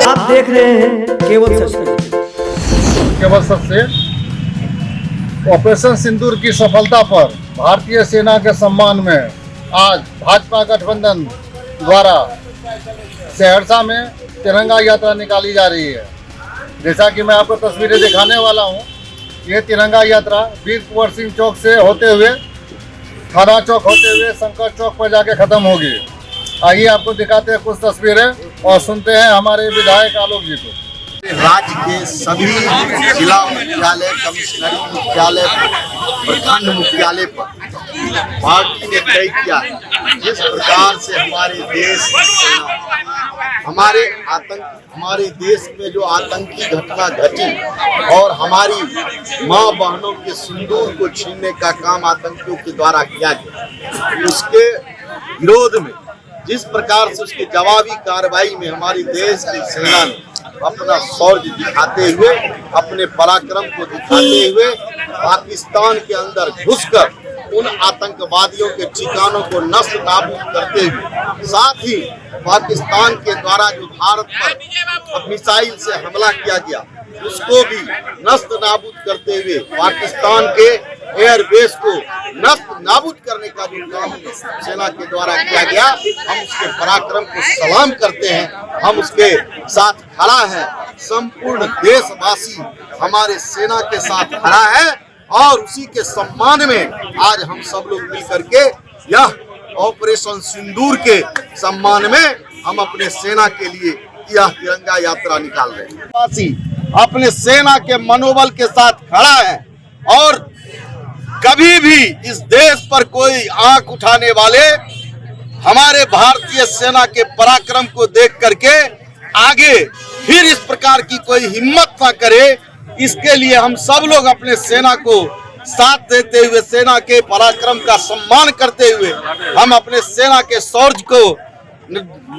आप देख रहे हैं केवल सच। केवल सच से ऑपरेशन सिंदूर की सफलता पर भारतीय सेना के सम्मान में आज भाजपा गठबंधन द्वारा सहरसा में तिरंगा यात्रा निकाली जा रही है। जैसा कि मैं आपको तस्वीरें दिखाने वाला हूं, ये तिरंगा यात्रा वीर कुंवर सिंह चौक से होते हुए थाना चौक होते हुए शंकर चौक पर जाके खत्म होगी। आइए आपको दिखाते हैं कुछ तस्वीरें और सुनते हैं हमारे विधायक आलोक जी को। राज्य के सभी जिला मुख्यालय, कमिश्नरी मुख्यालय, प्रखंड मुख्यालय पर पार्टी ने तय किया जिस प्रकार से हमारे देश हमारे देश में जो आतंकी घटना घटी और हमारी मां बहनों के सिंदूर को छीनने का काम आतंकियों के द्वारा किया गया, उसके विरोध में जिस प्रकार से उसके जवाबी कार्रवाई में हमारी देश की सेना ने अपना शौर्य दिखाते हुए, अपने पराक्रम को दिखाते हुए पाकिस्तान के अंदर घुसकर उन आतंकवादियों के ठिकानों को नष्ट नाबूद करते हुए, साथ ही पाकिस्तान के द्वारा जो भारत पर मिसाइल से हमला किया गया उसको भी नष्ट नाबूद करते हुए पाकिस्तान के एयरबेस को नष्ट नाबूद करने का जो काम सेना के द्वारा किया गया, हम उसके पराक्रम को सलाम करते हैं। हम उसके साथ खड़ा है, संपूर्ण देशवासी हमारे सेना के साथ खड़ा है और उसी के सम्मान में आज हम सब लोग मिलकर के यह ऑपरेशन सिंदूर के सम्मान में हम अपने सेना के लिए यह तिरंगा यात्रा निकाल रहे हैं। अपने सेना के मनोबल के साथ खड़ा है और कभी भी इस देश पर कोई आंख उठाने वाले हमारे भारतीय सेना के पराक्रम को देख करके आगे फिर इस प्रकार की कोई हिम्मत ना करे। इसके लिए हम सब लोग अपने सेना को साथ देते हुए, सेना के पराक्रम का सम्मान करते हुए हम अपने सेना के शौर्य को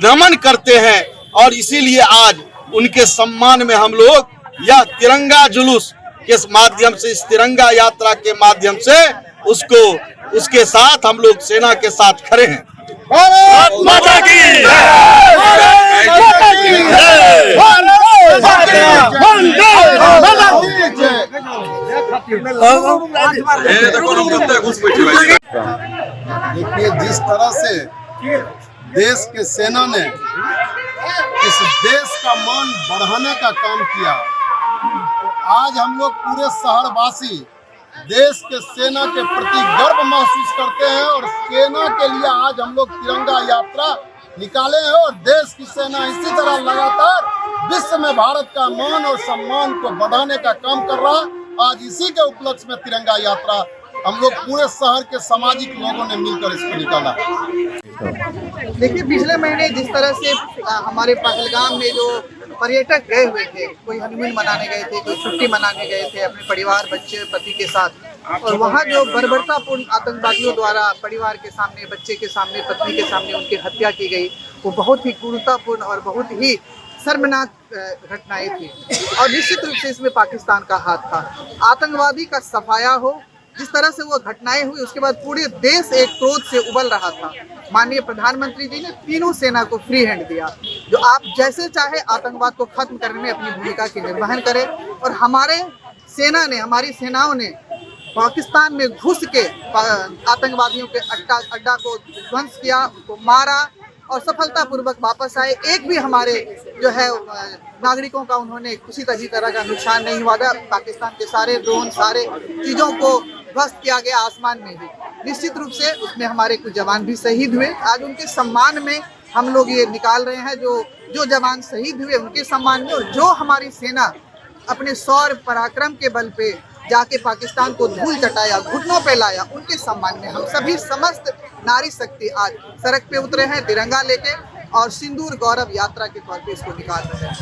नमन करते हैं और इसीलिए आज उनके सम्मान में हम लोग यह तिरंगा जुलूस के माध्यम से, इस तिरंगा यात्रा के माध्यम से उसके साथ हम लोग सेना के साथ खड़े हैं। भारत माता की जय! भारत माता की जय! देखिए, जिस तरह से देश के सेना ने इस देश का मान बढ़ाने का काम किया, आज हम लोग पूरे शहरवासी देश के सेना के प्रति गर्व महसूस करते हैं और सेना के लिए आज हम लोग तिरंगा यात्रा निकाले हैं और देश की सेना इसी तरह लगातार विश्व में भारत का मान और सम्मान को बढ़ाने का काम कर रहा। आज इसी के उपलक्ष्य में तिरंगा यात्रा हम लोग पूरे शहर के सामाजिक लोगों ने मिलकर इसको निकाला। देखिए, पिछले महीने जिस तरह से हमारे पहलगाम में जो पर्यटक गए हुए थे, कोई हनीमून मनाने गए थे, कोई छुट्टी मनाने गए थे अपने परिवार, बच्चे, पति के साथ, और वहाँ जो बर्बरतापूर्ण आतंकवादियों द्वारा परिवार के सामने, बच्चे के सामने, पत्नी के सामने उनकी हत्या की गई, वो बहुत ही क्रूरतापूर्ण और बहुत ही शर्मनाक घटनाएं थी और निश्चित रूप से इसमें पाकिस्तान का हाथ था। आतंकवादी का सफाया हो, जिस तरह से वो घटनाएं हुई उसके बाद पूरे देश एक क्रोध से उबल रहा था। माननीय प्रधानमंत्री जी ने तीनों सेना को फ्री हैंड दिया, जो आप जैसे चाहे आतंकवाद को खत्म करने में अपनी भूमिका की निर्वहन करें, और हमारी सेनाओं ने पाकिस्तान में घुस के आतंकवादियों के अड्डा को ध्वंस किया, उनको मारा और सफलतापूर्वक वापस आए। एक भी हमारे जो है नागरिकों का उन्होंने किसी तरह का नुकसान नहीं हुआ था। पाकिस्तान के सारे ड्रोन, सारे चीज़ों को ध्वस्त किया गया आसमान में ही। निश्चित रूप से उसमें हमारे कुछ जवान भी शहीद हुए। आज उनके सम्मान में हम लोग ये निकाल रहे हैं, जो जवान शहीद हुए उनके सम्मान में, और जो हमारी सेना अपने शौर्य पराक्रम के बल पे जाके पाकिस्तान को धूल चटाया, घुटनों पे लाया, उनके सम्मान में हम सभी समस्त नारी शक्ति आज सड़क पे उतरे हैं तिरंगा लेके और सिंदूर गौरव यात्रा के तौर पे इसको निकाल रहे हैं।